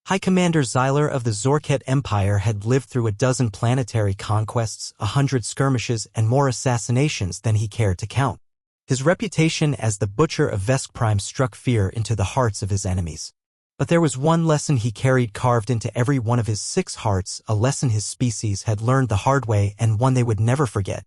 High Commander Xyler of the Zorket Empire had lived through a dozen planetary conquests, 100 skirmishes, and more assassinations than he cared to count. His reputation as the Butcher of Veskprime struck fear into the hearts of his enemies. But there was one lesson he carried carved into every one of his 6 hearts, a lesson his species had learned the hard way and one they would never forget.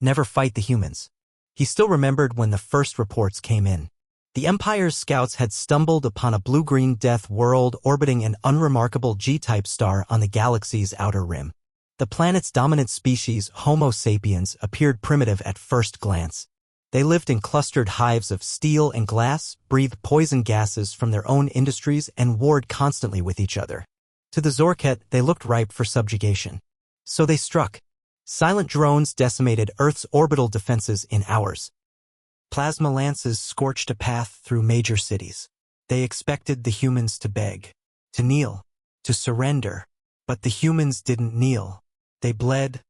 Never fight the humans. He still remembered when the first reports came in. The Empire's scouts had stumbled upon a blue-green death world orbiting an unremarkable G-type star on the galaxy's outer rim. The planet's dominant species, Homo sapiens, appeared primitive at first glance. They lived in clustered hives of steel and glass, breathed poison gases from their own industries, and warred constantly with each other. To the Zorket, they looked ripe for subjugation. So they struck. Silent drones decimated Earth's orbital defenses in hours. Plasma lances scorched a path through major cities. They expected the humans to beg, to kneel, to surrender. But the humans didn't kneel. They bled,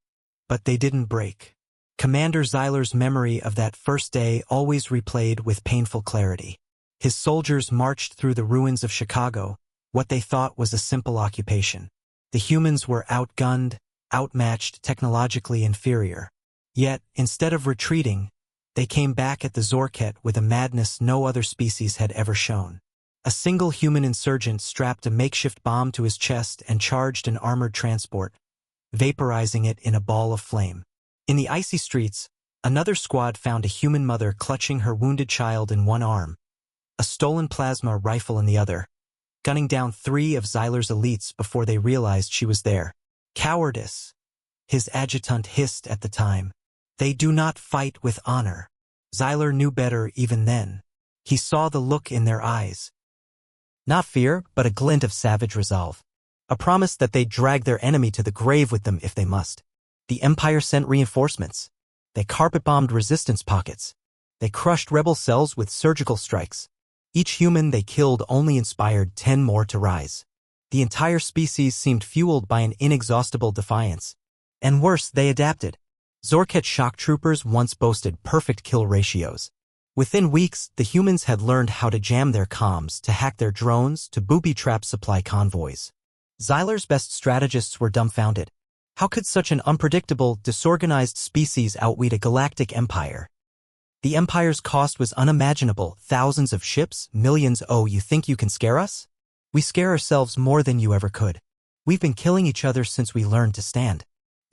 but they didn't break. Commander Xyler's memory of that first day always replayed with painful clarity. His soldiers marched through the ruins of Chicago, what they thought was a simple occupation. The humans were outgunned, outmatched, technologically inferior. Yet, instead of retreating, they came back at the Zorket with a madness no other species had ever shown. A single human insurgent strapped a makeshift bomb to his chest and charged an armored transport, vaporizing it in a ball of flame. In the icy streets, another squad found a human mother clutching her wounded child in one arm, a stolen plasma rifle in the other, gunning down 3 of Xyler's elites before they realized she was there. Cowardice, his adjutant hissed at the time. They do not fight with honor. Xyler knew better even then. He saw the look in their eyes. Not fear, but a glint of savage resolve. A promise that they'd drag their enemy to the grave with them if they must. The Empire sent reinforcements. They carpet-bombed resistance pockets. They crushed rebel cells with surgical strikes. Each human they killed only inspired 10 more to rise. The entire species seemed fueled by an inexhaustible defiance. And worse, they adapted. Zorket shock troopers once boasted perfect kill ratios. Within weeks, the humans had learned how to jam their comms, to hack their drones, to booby-trap supply convoys. Xyler's best strategists were dumbfounded. How could such an unpredictable, disorganized species outwit a galactic empire? The Empire's cost was unimaginable. Thousands of ships, millions. Oh, you think you can scare us? We scare ourselves more than you ever could. We've been killing each other since we learned to stand.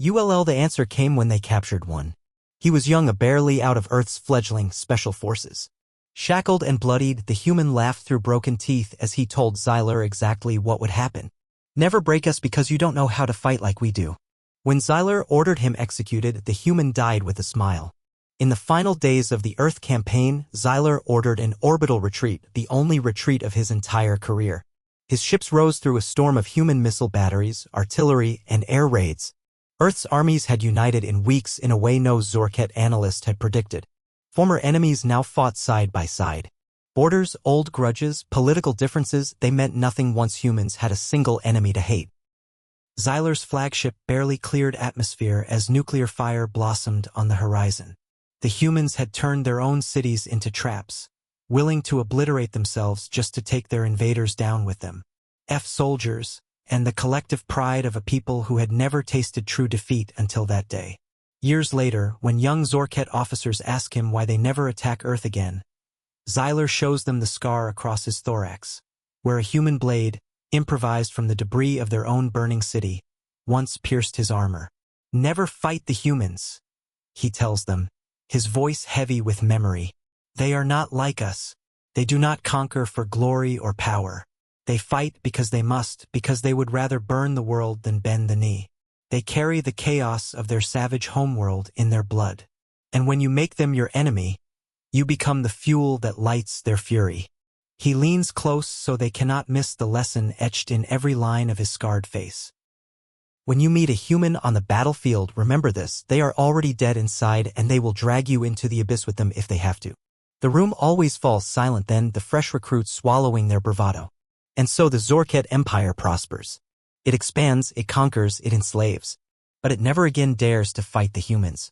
ULL the answer came when they captured one. He was young, barely out of Earth's fledgling special forces. Shackled and bloodied, the human laughed through broken teeth as he told Xyler exactly what would happen. Never break us because you don't know how to fight like we do. When Xyler ordered him executed, the human died with a smile. In the final days of the Earth campaign, Xyler ordered an orbital retreat, the only retreat of his entire career. His ships rose through a storm of human missile batteries, artillery, and air raids. Earth's armies had united in weeks in a way no Zorket analyst had predicted. Former enemies now fought side by side. Borders, old grudges, political differences, they meant nothing once humans had a single enemy to hate. Xyler's flagship barely cleared atmosphere as nuclear fire blossomed on the horizon. The humans had turned their own cities into traps, willing to obliterate themselves just to take their invaders down with them. Soldiers, and the collective pride of a people who had never tasted true defeat until that day. Years later, when young Zorket officers ask him why they never attack Earth again, Xyler shows them the scar across his thorax, where a human blade, improvised from the debris of their own burning city, once pierced his armor. Never fight the humans, he tells them, his voice heavy with memory. They are not like us. They do not conquer for glory or power. They fight because they must, because they would rather burn the world than bend the knee. They carry the chaos of their savage homeworld in their blood. And when you make them your enemy, you become the fuel that lights their fury. He leans close so they cannot miss the lesson etched in every line of his scarred face. When you meet a human on the battlefield, remember this: they are already dead inside and they will drag you into the abyss with them if they have to. The room always falls silent then, the fresh recruits swallowing their bravado. And so the Zorket Empire prospers. It expands, it conquers, it enslaves. But it never again dares to fight the humans.